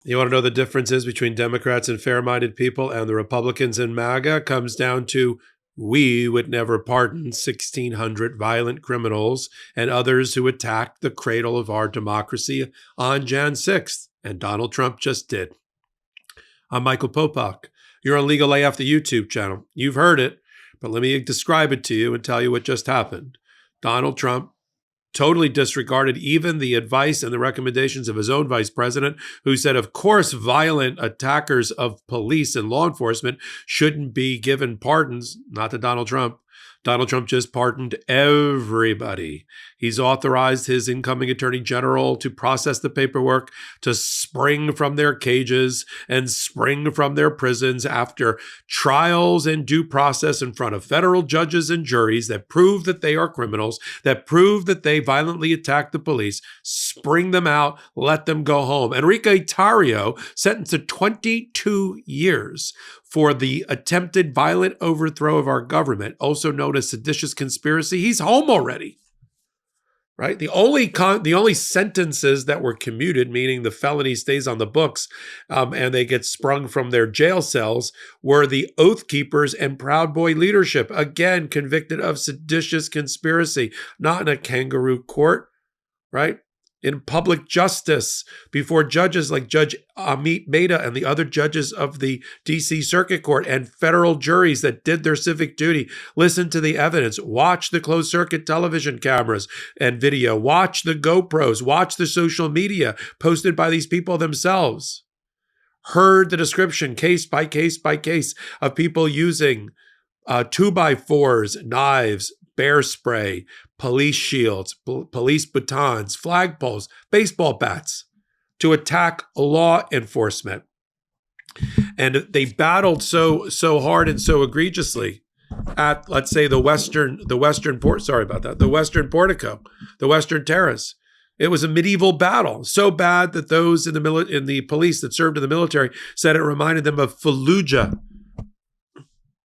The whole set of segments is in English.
You want to know the differences between Democrats and fair-minded people and the Republicans and MAGA? Comes down to we would never pardon 1,600 violent criminals and others who attacked the cradle of our democracy on Jan 6th, and Donald Trump just did. I'm Michael Popok. You're on Legal AF, the YouTube channel. You've heard it, but let me describe it to you and tell you what just happened. Donald Trump totally disregarded even the advice and the recommendations of his own vice president, who said, of course, violent attackers of police and law enforcement shouldn't be given pardons. Not to Donald Trump. Donald Trump just pardoned everybody. He's authorized his incoming attorney general to process the paperwork, to spring from their cages and spring from their prisons after trials and due process in front of federal judges and juries that prove that they are criminals, that prove that they violently attacked the police, spring them out, let them go home. Enrique Tarrio, sentenced to 22 years for the attempted violent overthrow of our government, also known as seditious conspiracy. He's home already, right? The only sentences that were commuted, meaning the felony stays on the books and they get sprung from their jail cells, were the Oath Keepers and Proud Boy leadership, again convicted of seditious conspiracy, not in a kangaroo court, right? In public justice before judges like Judge Amit Mehta and the other judges of the D.C. Circuit Court and federal juries that did their civic duty. Listen to the evidence. Watch the closed circuit television cameras and video. Watch the GoPros. Watch the social media posted by these people themselves. Heard the description case by case by case of people using 2x4s, knives, bear spray, police shields, police batons, flagpoles, baseball bats to attack law enforcement. And they battled so hard and so egregiously at, let's say, the Western Portico, the Western Terrace. It was a medieval battle, so bad that those in the police that served in the military said it reminded them of Fallujah.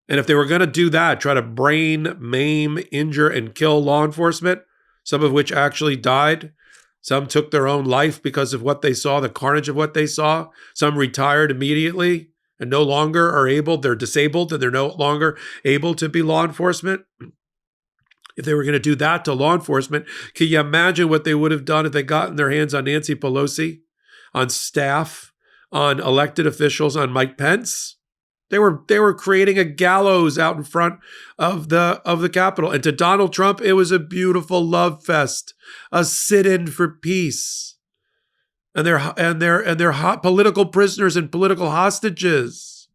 And if they were going to do that, try to brain, maim, injure, and kill law enforcement, some of which actually died, some took their own life because of what they saw, the carnage of what they saw, some retired immediately and no longer are able, they're disabled and they're no longer able to be law enforcement. If they were going to do that to law enforcement, can you imagine what they would have done if they gotten their hands on Nancy Pelosi, on staff, on elected officials, on Mike Pence? They were creating a gallows out in front of the Capitol. And to Donald Trump, it was a beautiful love fest, a sit-in for peace. And they're hot political prisoners and political hostages.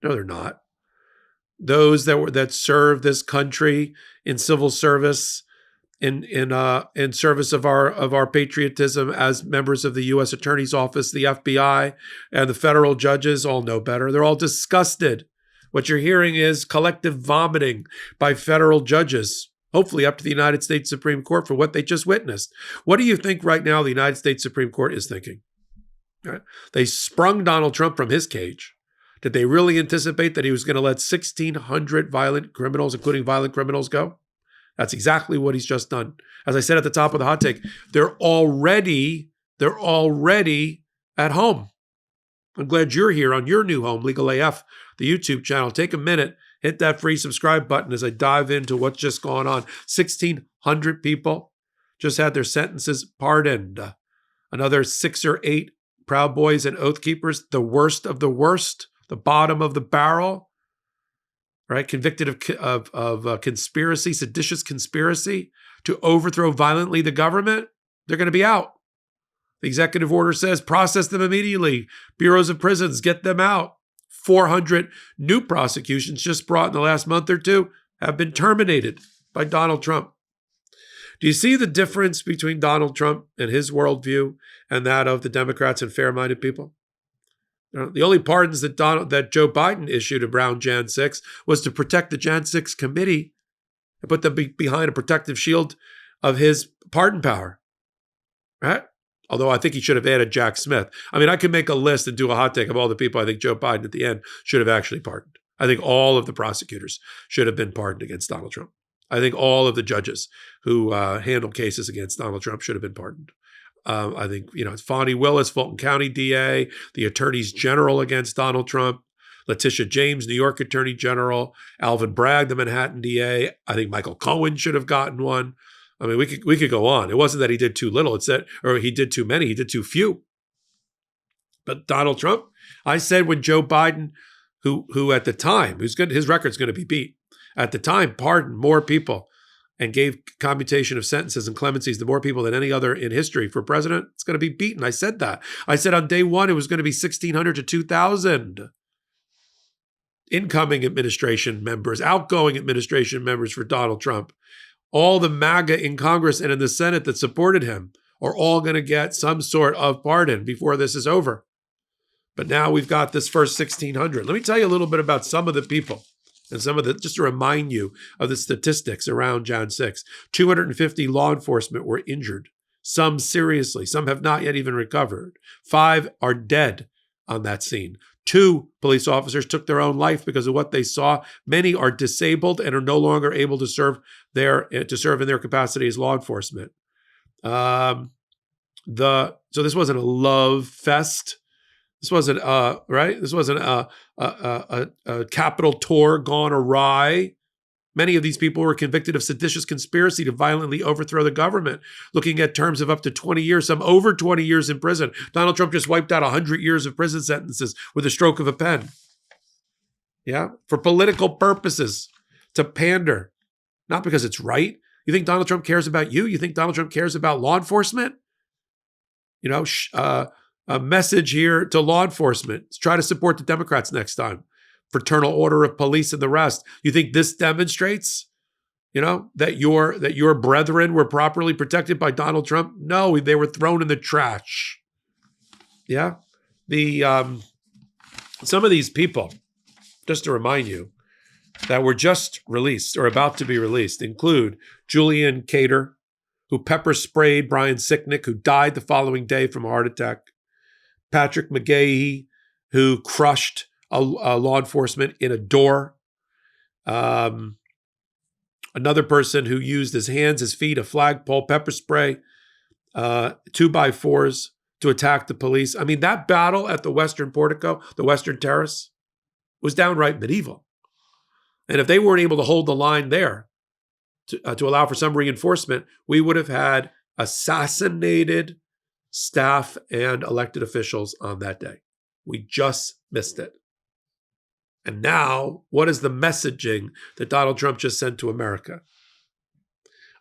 No, they're not. Those that serve this country in civil service, in service of our patriotism as members of the U.S. Attorney's Office, the FBI, and the federal judges all know better. They're all disgusted. What you're hearing is collective vomiting by federal judges, hopefully up to the United States Supreme Court for what they just witnessed. What do you think right now the United States Supreme Court is thinking? Right? They sprung Donald Trump from his cage. Did they really anticipate that he was going to let 1,600 violent criminals, including violent criminals, go? That's exactly what he's just done. As I said at the top of the hot take, they're already at home. I'm glad you're here on your new home, Legal AF, the YouTube channel. Take a minute, hit that free subscribe button as I dive into what's just gone on. 1,600 people just had their sentences pardoned. Another 6 or 8 Proud Boys and Oath Keepers, the worst of the worst, the bottom of the barrel, right? Convicted of conspiracy, seditious conspiracy to overthrow violently the government. They're going to be out. The executive order says process them immediately. Bureaus of prisons, get them out. 400 new prosecutions just brought in the last month or two have been terminated by Donald Trump. Do you see the difference between Donald Trump and his worldview and that of the Democrats and fair-minded people? The only pardons that Joe Biden issued around Jan 6 was to protect the Jan 6 committee and put them behind a protective shield of his pardon power, right? Although I think he should have added Jack Smith. I mean, I could make a list and do a hot take of all the people I think Joe Biden at the end should have actually pardoned. I think all of the prosecutors should have been pardoned against Donald Trump. I think all of the judges who handled cases against Donald Trump should have been pardoned. I think, it's Fonnie Willis, Fulton County DA, the attorneys general against Donald Trump, Letitia James, New York Attorney General, Alvin Bragg, the Manhattan DA. I think Michael Cohen should have gotten one. I mean, we could go on. It wasn't that he did too little. It's that, or he did too many. He did too few. But Donald Trump, I said when Joe Biden, who at the time, his record's going to be beat, at the time pardoned more people and gave commutation of sentences and clemencies to more people than any other in history for president, it's going to be beaten. I said that. I said on day one, it was going to be 1,600 to 2,000 incoming administration members, outgoing administration members for Donald Trump. All the MAGA in Congress and in the Senate that supported him are all going to get some sort of pardon before this is over. But now we've got this first 1,600. Let me tell you a little bit about some of the people. And just to remind you of the statistics around Jan 6. 250 law enforcement were injured, some seriously. Some have not yet even recovered. 5 are dead on that scene. 2 police officers took their own life because of what they saw. Many are disabled and are no longer able to serve in their capacity as law enforcement. So this wasn't a love fest. This wasn't right. This wasn't a Capitol tour gone awry. Many of these people were convicted of seditious conspiracy to violently overthrow the government, looking at terms of up to 20 years, some over 20 years in prison. Donald Trump just wiped out 100 years of prison sentences with a stroke of a pen. Yeah, for political purposes, to pander, not because it's right. You think Donald Trump cares about you? You think Donald Trump cares about law enforcement? A message here to law enforcement. Try to support the Democrats next time. Fraternal order of police and the rest. You think this demonstrates, that your brethren were properly protected by Donald Trump? No, they were thrown in the trash. Yeah. Some of these people, just to remind you, that were just released or about to be released include Julian Cater, who pepper sprayed Brian Sicknick, who died the following day from a heart attack. Patrick McGahee, who crushed a law enforcement in a door. Another person who used his hands, his feet, a flagpole, pepper spray, 2x4s to attack the police. I mean, that battle at the Western Portico, the Western Terrace, was downright medieval. And if they weren't able to hold the line there to allow for some reinforcement, we would have had assassinated staff and elected officials on that day. We just missed it. And now, what is the messaging that Donald Trump just sent to America?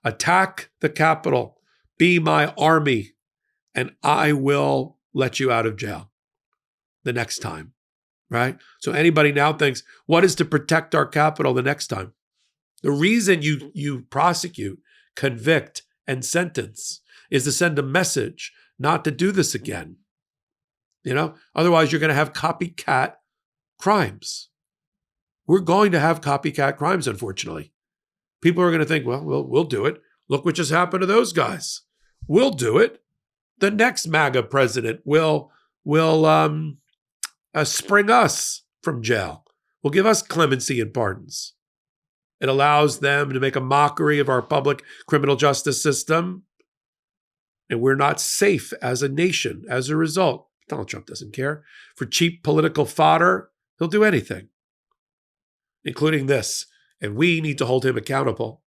Attack the Capitol, be my army, and I will let you out of jail the next time, right? So anybody now thinks, what is to protect our Capitol the next time? The reason you prosecute, convict, and sentence is to send a message not to do this again. Otherwise you're going to have copycat crimes. We're going to have copycat crimes, unfortunately. People are going to think, well, we'll do it. Look what just happened to those guys. We'll do it. The next MAGA president will spring us from jail. Will give us clemency and pardons. It allows them to make a mockery of our public criminal justice system. And we're not safe as a nation as a result. Donald Trump doesn't care. For cheap political fodder, he'll do anything, including this. And we need to hold him accountable.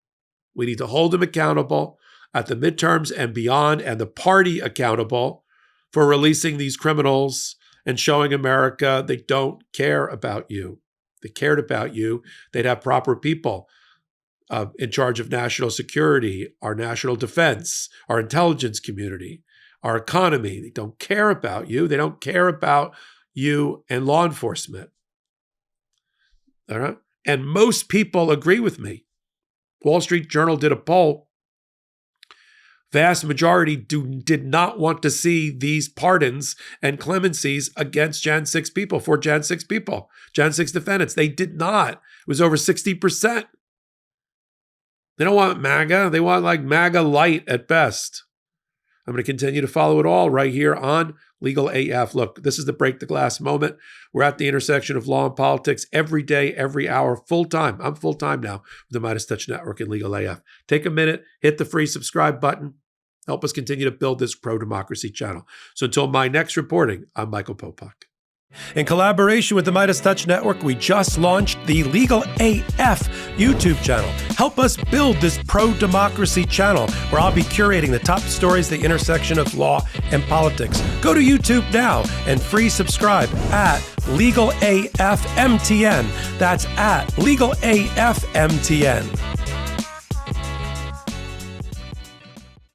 We need to hold him accountable at the midterms and beyond, and the party accountable for releasing these criminals and showing America they don't care about you. If they cared about you, they'd have proper people in charge of national security, our national defense, our intelligence community, our economy. They don't care about you. They don't care about you and law enforcement. All right? And most people agree with me. Wall Street Journal did a poll. Vast majority did not want to see these pardons and clemencies against Jan 6 people, for Jan 6 people, Jan 6 defendants. They did not. It was over 60%. They don't want MAGA. They want like MAGA light at best. I'm going to continue to follow it all right here on Legal AF. Look, this is the break the glass moment. We're at the intersection of law and politics every day, every hour, full time. I'm full time now with the Midas Touch Network and Legal AF. Take a minute, hit the free subscribe button. Help us continue to build this pro-democracy channel. So until my next reporting, I'm Michael Popok. In collaboration with the Midas Touch Network, we just launched the Legal AF YouTube channel. Help us build this pro-democracy channel where I'll be curating the top stories at the intersection of law and politics. Go to YouTube now and free subscribe at Legal AF MTN. That's at Legal AF MTN.